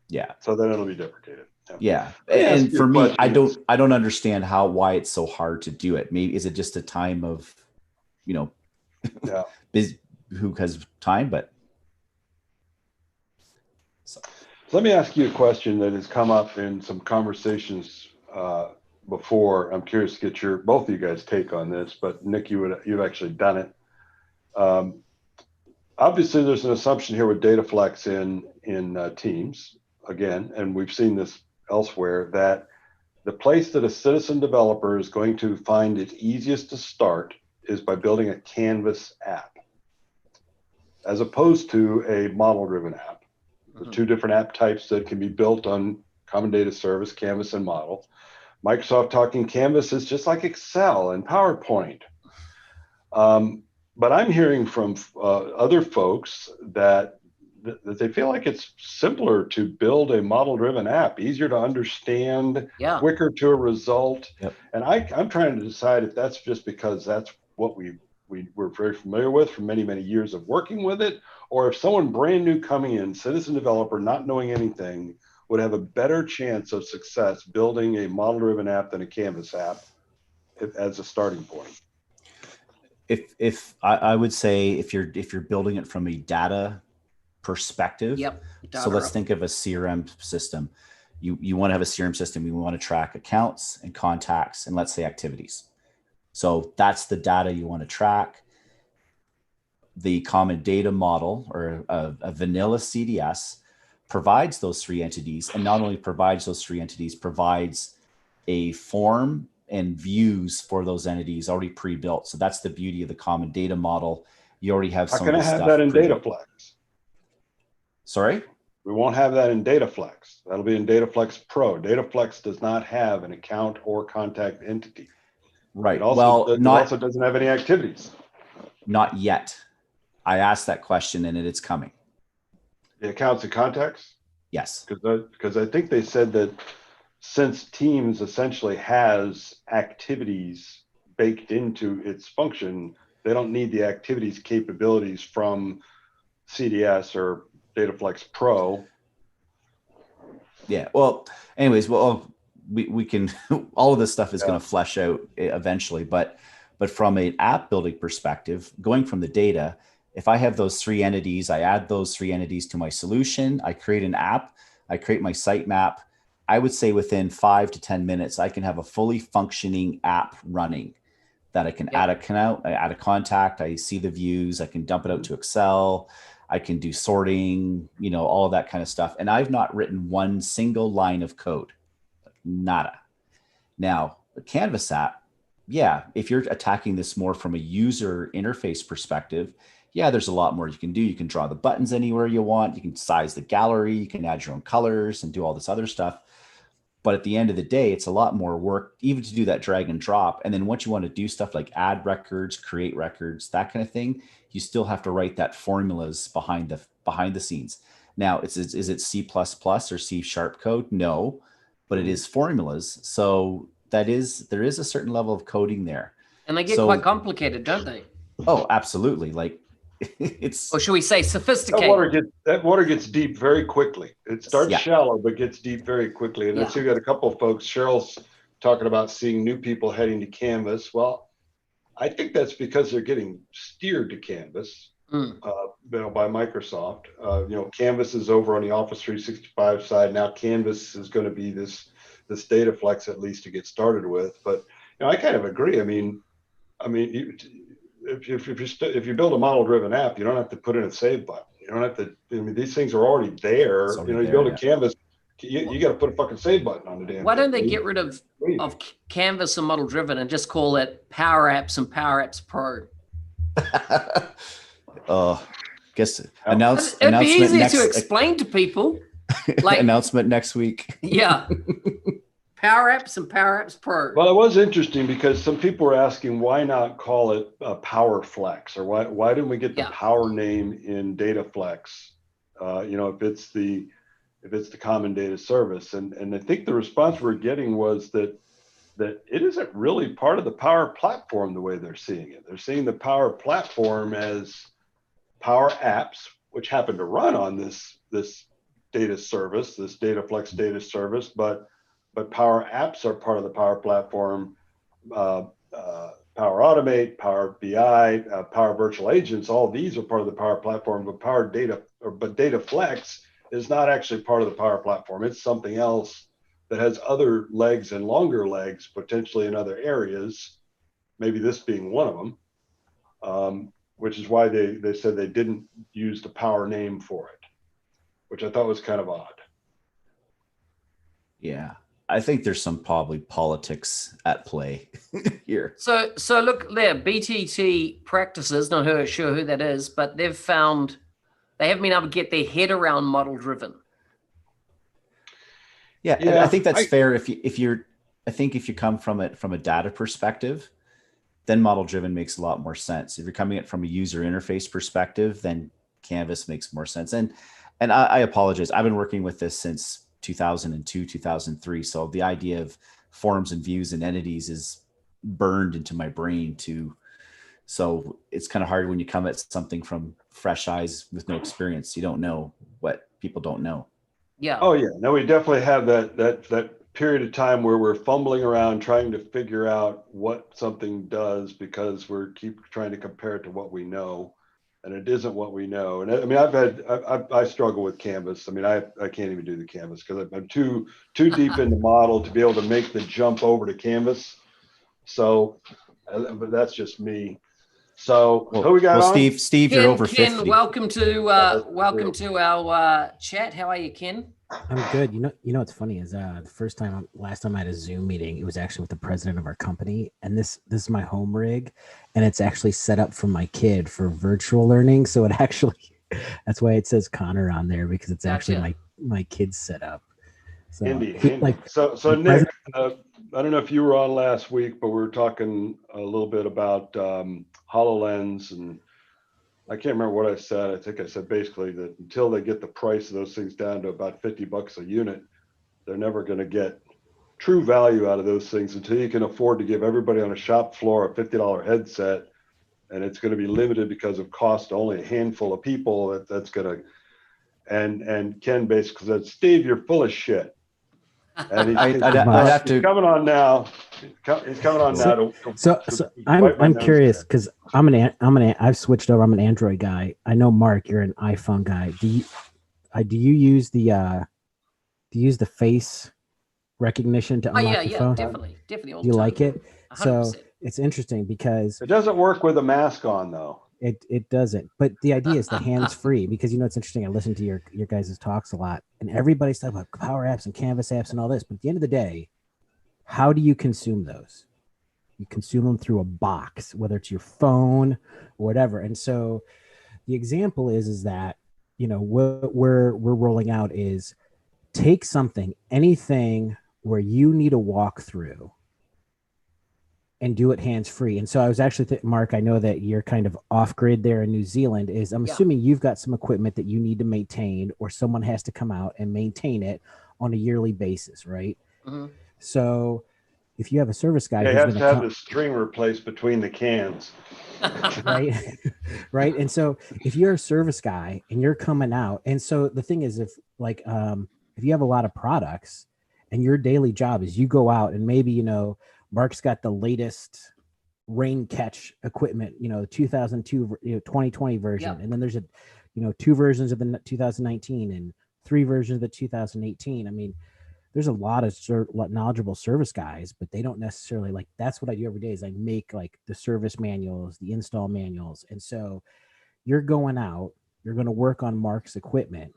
Yeah. So then it'll be deprecated. Yeah. And for me, I don't understand why it's so hard to do it. Maybe is it just a time of, yeah, who has time, but. So let me ask you a question that has come up in some conversations before. I'm curious to get both of you guys' take on this, but Nick, you've actually done it. Obviously, there's an assumption here with Dataflex in Teams, again, and we've seen this elsewhere, that the place that a citizen developer is going to find it easiest to start is by building a Canvas app, as opposed to a model-driven app. The two different app types that can be built on Common Data Service, Canvas and Model. Microsoft talking Canvas is just like Excel and PowerPoint. But I'm hearing from other folks that they feel like it's simpler to build a model-driven app, easier to understand, quicker to a result. Yep. And I'm trying to decide if that's just because that's what we're very familiar with from many, many years of working with it, or if someone brand new coming in, citizen developer, not knowing anything, would have a better chance of success building a model-driven app than a Canvas app as a starting point. If I would say if you're building it from a data perspective, so let's think of a CRM system. You want to have a CRM system. You want to track accounts and contacts and, let's say, activities. So that's the data you want to track. The common data model, or a vanilla CDS, provides those three entities, and not only provides those three entities, provides a form and views for those entities already pre-built. So that's the beauty of the common data model. You already have some. How can I have that in Dataflex? Sorry? We won't have that in Dataflex. That'll be in Dataflex Pro. Dataflex does not have an account or contact entity. Right. It also doesn't have any activities. Not yet. I asked that question, and it's coming. The accounts and contacts? Yes. Because I think they said that since Teams essentially has activities baked into its function, they don't need the activities capabilities from CDS or Dataflex Pro. Yeah. Well, anyways, we can, all of this stuff is going to flesh out eventually, but from an app building perspective, going from the data, if I have those three entities, I add those three entities to my solution, I create an app, I create my sitemap. I would say within 5 to 10 minutes, I can have a fully functioning app running that I can add a account, I add a contact, I see the views, I can dump it out to Excel, I can do sorting, all of that kind of stuff. And I've not written one single line of code, nada. Now, a Canvas app, if you're attacking this more from a user interface perspective, there's a lot more you can do. You can draw the buttons anywhere you want. You can size the gallery. You can add your own colors and do all this other stuff. But at the end of the day, it's a lot more work, even to do that drag and drop. And then once you want to do stuff like add records, create records, that kind of thing, you still have to write that formulas behind the scenes. Now, is it C++ or C# code? No, but it is formulas. So there is a certain level of coding there. And they get quite complicated, don't they? Oh, absolutely. Like it's, or should we say sophisticated? That water gets deep very quickly. It starts shallow, but gets deep very quickly. And I see you got a couple of folks. Cheryl's talking about seeing new people heading to Canvas. Well, I think that's because they're getting steered to Canvas, by Microsoft. Canvas is over on the Office 365 side. Now Canvas is going to be this Dataflex, at least to get started with. But I kind of agree. If you build a model-driven app, you don't have to put in a save button. You don't have to. These things are already there. You build a Canvas, you got to put a fucking save button on the damn. Why don't they get rid of Canvas and model-driven and just call it PowerApps and PowerApps Pro? Guess it'd be easier to explain to people. Like announcement next week. Yeah. PowerApps and PowerApps Pro. Well, it was interesting because some people were asking why not call it PowerFlex, or why didn't we get the Power name in Dataflex? If it's the common data service, and I think the response we're getting was that it isn't really part of the Power Platform the way they're seeing it. They're seeing the Power Platform as PowerApps, which happen to run on this data service, this Dataflex data service, but Power Apps are part of the Power Platform. Power Automate, Power BI, Power Virtual Agents, all these are part of the Power Platform, but Dataflex is not actually part of the Power Platform. It's something else that has other legs and longer legs, potentially in other areas, maybe this being one of them, which is why they said they didn't use the Power name for it, which I thought was kind of odd. Yeah. I think there's some probably politics at play here. So look there, BTT Practices, not sure who that is, but they haven't been able to get their head around model driven. Yeah, and I think that's fair. If you come from it from a data perspective, then model driven makes a lot more sense. If you're coming at it from a user interface perspective, then Canvas makes more sense. And I apologize. I've been working with this since 2002, 2003. So the idea of forms and views and entities is burned into my brain too. So it's kind of hard when you come at something from fresh eyes with no experience. You don't know what people don't know. Yeah. Oh yeah. No, we definitely have that period of time where we're fumbling around trying to figure out what something does because we keep trying to compare it to what we know. And it isn't what we know. And I mean, I struggle with Canvas. I mean, I can't even do the Canvas because I'm too deep in the model to be able to make the jump over to Canvas. So, but that's just me. So who we got on? Steve, you're over 50. Ken, welcome to our chat. How are you, Ken? I'm good. You know what's funny is last time I had a Zoom meeting, it was actually with the president of our company, and this is my home rig, and it's actually set up for my kid for virtual learning. So it actually, that's why it says Connor on there, because it's actually my kid's setup. So Indeed. So Nick, I don't know if you were on last week, but we were talking a little bit about HoloLens, and I can't remember what I said. I think I said basically that until they get the price of those things down to about $50 a unit, they're never going to get true value out of those things until you can afford to give everybody on a shop floor a $50 headset, and it's going to be limited because of cost to only a handful of people. That's going to, and Ken basically said, Steve, you're full of shit. And he's coming on now. He's coming on now. So I'm curious because I've switched over. I'm an Android guy. I know Mark, you're an iPhone guy. Do you use the face recognition to unlock your phone? Definitely. Do you like it? 100%. So it's interesting because it doesn't work with a mask on though. It doesn't. But the idea is the hands-free, because it's interesting. I listen to your guys' talks a lot, and everybody's talking about Power Apps and Canvas apps and all this. But at the end of the day, how do you consume those? You consume them through a box, whether it's your phone or whatever. And so the example is that, what we're rolling out is take anything where you need a walkthrough and do it hands-free. And so I was actually Mark, I know that you're kind of off grid there in New Zealand. I'm assuming you've got some equipment that you need to maintain, or someone has to come out and maintain it on a yearly basis, right? Mm-hmm. So if you have a service guy, who's going to have the string replaced between the cans, right? Right. And so if you're a service guy and you're coming out, and so the thing is, if you have a lot of products and your daily job is you go out and maybe, Mark's got the latest rain catch equipment, 2002, 2020 version. And then there's two versions of the 2019 and 3 versions of the 2018. I mean, there's a lot of knowledgeable service guys, but they don't necessarily that's what I do every day is I make the service manuals, the install manuals. And so you're going out, you're going to work on Mark's equipment,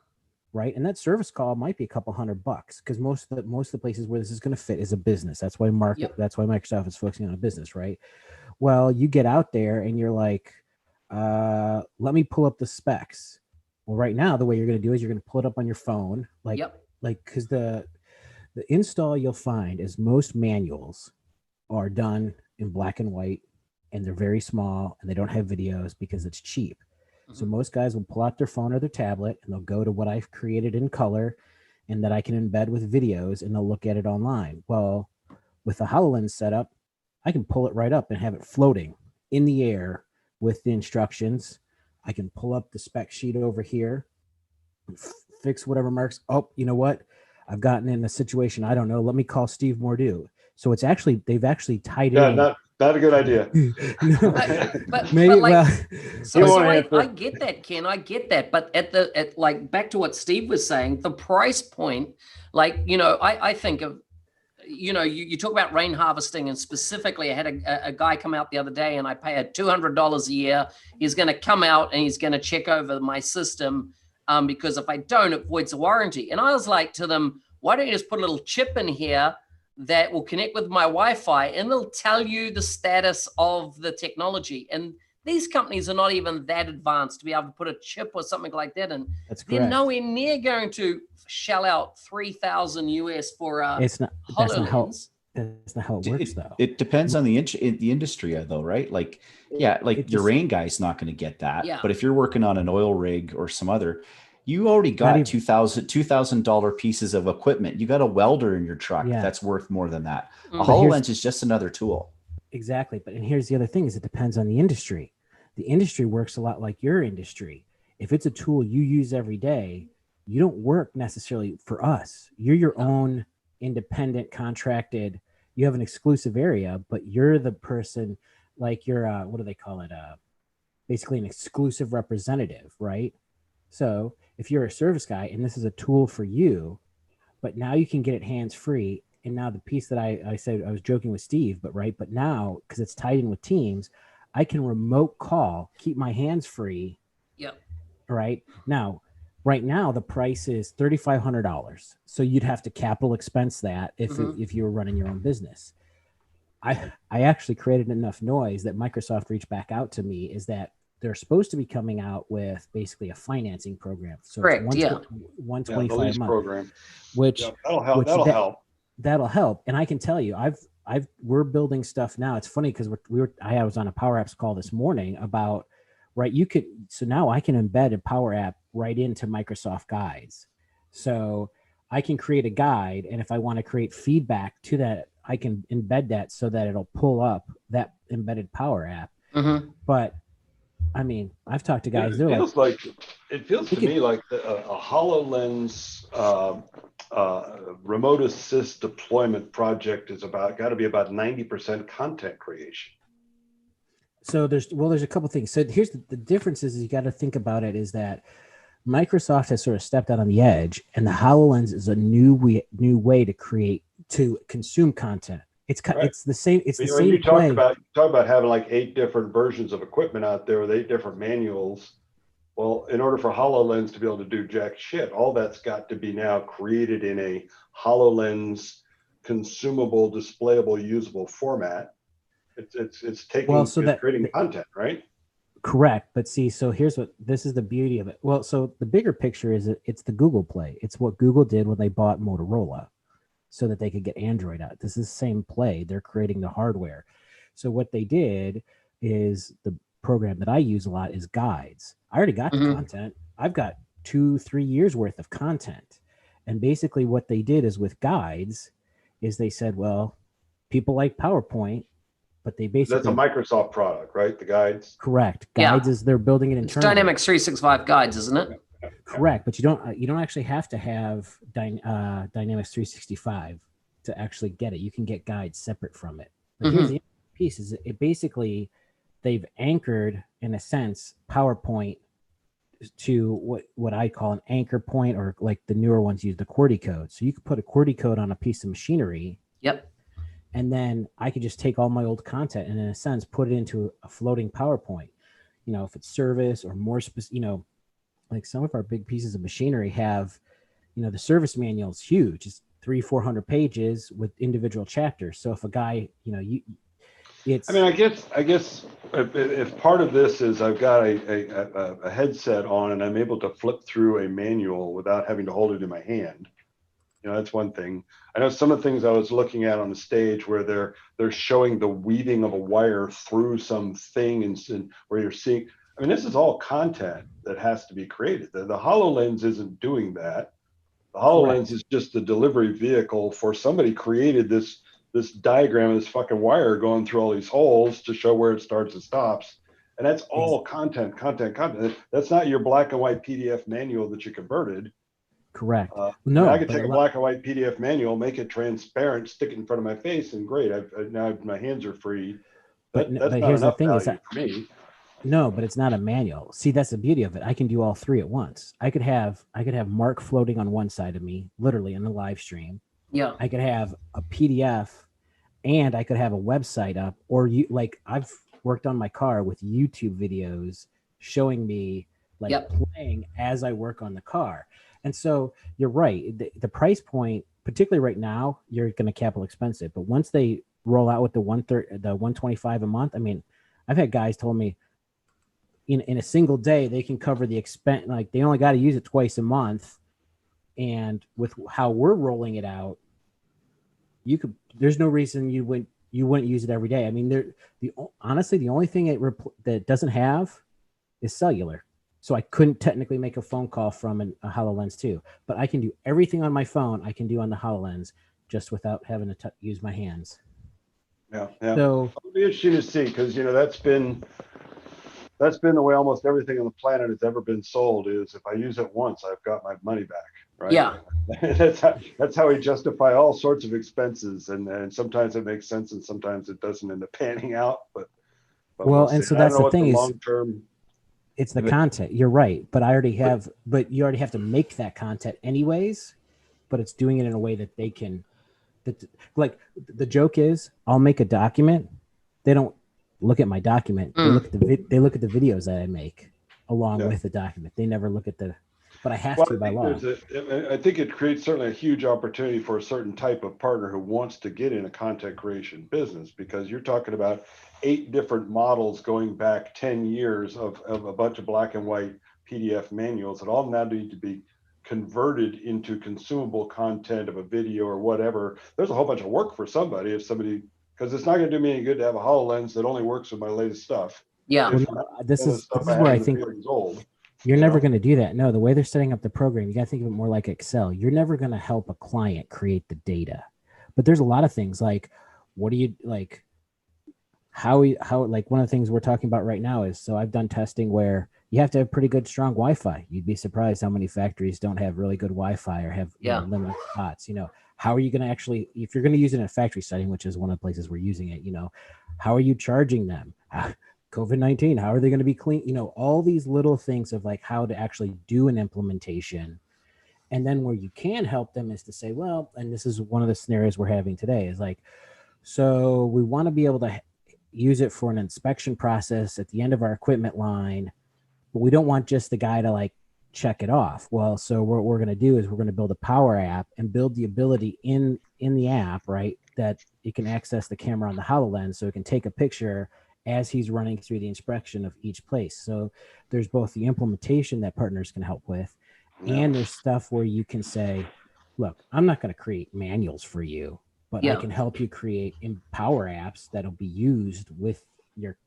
right? And that service call might be a couple $100 because most of the places where this is going to fit is a business. That's why that's why Microsoft is focusing on a business, right? Well, you get out there and you're like, let me pull up the specs. Well, right now, the way you're going to do is you're going to pull it up on your phone, because the The install you'll find is most manuals are done in black and white, and they're very small, and they don't have videos because it's cheap. So most guys will pull out their phone or their tablet, and they'll go to what I've created in color and that I can embed with videos, and they'll look at it online. Well, with the HoloLens setup, I can pull it right up and have it floating in the air with the instructions. I can pull up the spec sheet over here, fix whatever marks. Oh, you know what? I've gotten in a situation. I don't know. Let me call Steve Mordue. So it's actually, they've actually tied in. Not a good idea. but Maybe, like, well, so I get that, Ken. I get that. But at like back to what Steve was saying, the price point, like, you know, I think of, you know, you talk about rain harvesting, and specifically I had a guy come out the other day, and I pay $200 a year. He's going to come out and he's going to check over my system, because if I don't, it voids the warranty. And I was like to them, why don't you just put a little chip in here that will connect with my Wi-Fi, and it'll tell you the status of the technology. And these companies are not even that advanced to be able to put a chip or something like that in. They're nowhere near going to shell out $3,000 US for it's not. That's not how it works, though. It depends on the industry, though, right? Like, yeah, like your rain guy's not going to get that. Yeah. But if you're working on an oil rig or some other, you already got $2,000 pieces of equipment. You got a welder in your truck that's worth more than that. A HoloLens is just another tool. Exactly. But and here's the other thing: is it depends on the industry. The industry works a lot like your industry. If it's a tool you use every day, you don't work necessarily for us. You're your own independent contracted. You have an exclusive area, but you're the person, like you're what do they call it? Basically an exclusive representative, right? So if you're a service guy and this is a tool for you, but now you can get it hands free. And now the piece that I said, I was joking with Steve, but now, because it's tied in with Teams, I can remote call, keep my hands free. Yep. Right now, the price is $3,500. So you'd have to capital expense that if you were running your own business. I actually created enough noise that Microsoft reached back out to me, is that they're supposed to be coming out with basically a financing program. So correct, it's $125 a month program, which that'll help. That'll help. And I can tell you, we're building stuff now. It's funny because I was on a PowerApps call this morning about, right, so now I can embed a Power App right into Microsoft Guides. So I can create a guide, and if I want to create feedback to that, I can embed that so that it'll pull up that embedded Power App. But I mean, I've talked to guys. It feels to me like a HoloLens remote assist deployment project is got to be about 90% content creation. So there's a couple things. So here's the difference is you got to think about it, is that Microsoft has sort of stepped out on the edge, and the HoloLens is a new way to consume content. It's the same. It's the same. You talk about having like 8 different versions of equipment out there with 8 different manuals. Well, in order for HoloLens to be able to do jack shit, all that's got to be now created in a HoloLens consumable, displayable, usable format. It's creating content, right? Correct. But see, so this is the beauty of it. Well, so the bigger picture is it's the Google play. It's what Google did when they bought Motorola so that they could get Android out. This is the same play. They're creating the hardware. So what they did is, the program that I use a lot is Guides. I already got the content. I've got 2-3 years worth of content. And basically what they did is with Guides is they said, well, people like PowerPoint, but they basically... That's a Microsoft product, right? The Guides? Correct. Guides is they're building it internally. It's Dynamics 365 Guides, isn't it? Correct. But you don't actually have to have Dynamics 365 to actually get it. You can get Guides separate from it. But here's the piece: is it basically they've anchored, in a sense, PowerPoint to what I call an anchor point, or like the newer ones use the QWERTY code. So you could put a QWERTY code on a piece of machinery. Yep. And then I could just take all my old content and, in a sense, put it into a floating PowerPoint. You know, if it's service or more specific, like some of our big pieces of machinery have, the service manual is huge. It's 300-400 pages with individual chapters. So if a guy, I guess if part of this is I've got a headset on and I'm able to flip through a manual without having to hold it in my hand, You know, that's one thing. I know some of the things I was looking at on the stage where they're showing the weaving of a wire through some thing and where you're seeing. I mean, this is all content that has to be created. The HoloLens isn't doing that. The HoloLens is just the delivery vehicle for somebody created this diagram of this fucking wire going through all these holes to show where it starts and stops. And that's all content. That's not your black and white PDF manual that you converted. Correct. No, I could take a black and white PDF manual, make it transparent, stick it in front of my face, and great. Now my hands are free. That's not here's the thing: is that for me. No, but it's not a manual. See, that's the beauty of it. I can do all three at once. I could have Mark floating on one side of me, literally in the live stream. Yeah. I could have a PDF, and I could have a website up. Or I've worked on my car with YouTube videos showing me playing as I work on the car. And so you're right. The price point, particularly right now, you're going to capital expense it. But once they roll out with the $125 a month, I mean, I've had guys told me in a single day they can cover the expense. Like they only got to use it twice a month, and with how we're rolling it out, there's no reason you wouldn't use it every day. I mean, honestly, the only thing that doesn't have is cellular. So I couldn't technically make a phone call from a HoloLens 2, but I can do everything on my phone I can do on the HoloLens just without having to use my hands. Yeah. So it'll be interesting to see, because that's been the way almost everything on the planet has ever been sold. Is if I use it once, I've got my money back. Right. Yeah. that's how we justify all sorts of expenses, and sometimes it makes sense, and sometimes it doesn't end up panning out. But well, and so that's the thing is long term. It's the content. You're right, but you already have to make that content anyways. But it's doing it in a way that they can. Like the joke is, I'll make a document. They don't look at my document. They look at the videos that I make along with the document. They never look at but I have to by law. I think it creates certainly a huge opportunity for a certain type of partner who wants to get in a content creation business, because you're talking about 8 different models going back 10 years of a bunch of black and white PDF manuals that all now need to be converted into consumable content of a video or whatever. There's a whole bunch of work for somebody, because it's not going to do me any good to have a HoloLens that only works with my latest stuff. Yeah. This is where I think you're never going to do that. No, the way they're setting up the program, you got to think of it more like Excel. You're never going to help a client create the data. But there's a lot of things like, what do you like? How like one of the things we're talking about right now is, so I've done testing where you have to have pretty good, strong Wi-Fi. You'd be surprised how many factories don't have really good Wi-Fi or have limited spots. How are you going to actually, if you're going to use it in a factory setting, which is one of the places we're using it, how are you charging them? COVID-19, how are they going to be clean? All these little things of like how to actually do an implementation. And then where you can help them is to say, well, and this is one of the scenarios we're having today is like, so we want to be able to use it for an inspection process at the end of our equipment line, but we don't want just the guy to like check it off. Well, so what we're going to do is we're going to build a Power App and build the ability in the app, right, that it can access the camera on the HoloLens, so it can take a picture as he's running through the inspection of each place. So there's both the implementation that partners can help with, and there's stuff where you can say, look, I'm not going to create manuals for you, but I can help you create PowerApps that'll be used with your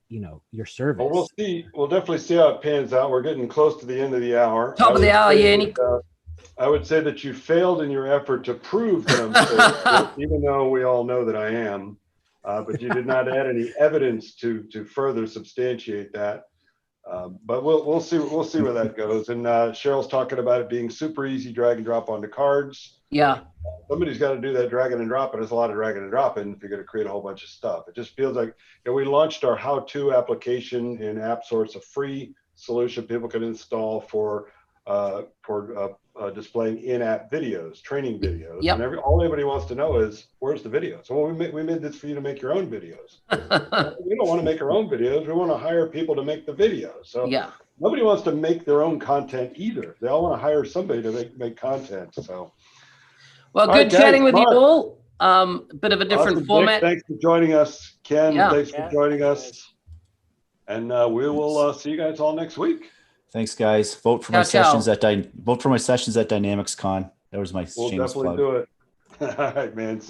service. Well, we'll see. We'll definitely see how it pans out. We're getting close to the end of the hour. Top of the hour, Yanni. I would say that you failed in your effort to prove that I'm safe, even though we all know that I am. But you did not add any evidence to further substantiate that. But we'll see where that goes. And Cheryl's talking about it being super easy, drag and drop onto cards. Yeah. Somebody's got to do that dragging and dropping. There's a lot of dragging and dropping if you're going to create a whole bunch of stuff. It just feels like we launched our how-to application in AppSource, a free solution people can install for displaying in-app videos, training videos. Yep. And all anybody wants to know is, where's the video? So we made this for you to make your own videos. We don't want to make our own videos. We want to hire people to make the videos. So nobody wants to make their own content either. They all want to hire somebody to make content. So, well, good chatting with you all. Bit of a different format. Thanks for joining us, Ken. Thanks for joining us. And we will see you guys all next week. Thanks, guys. Vote for my sessions at Dynamics Con. That was my We'll shameless definitely plug. do it. All right, man. See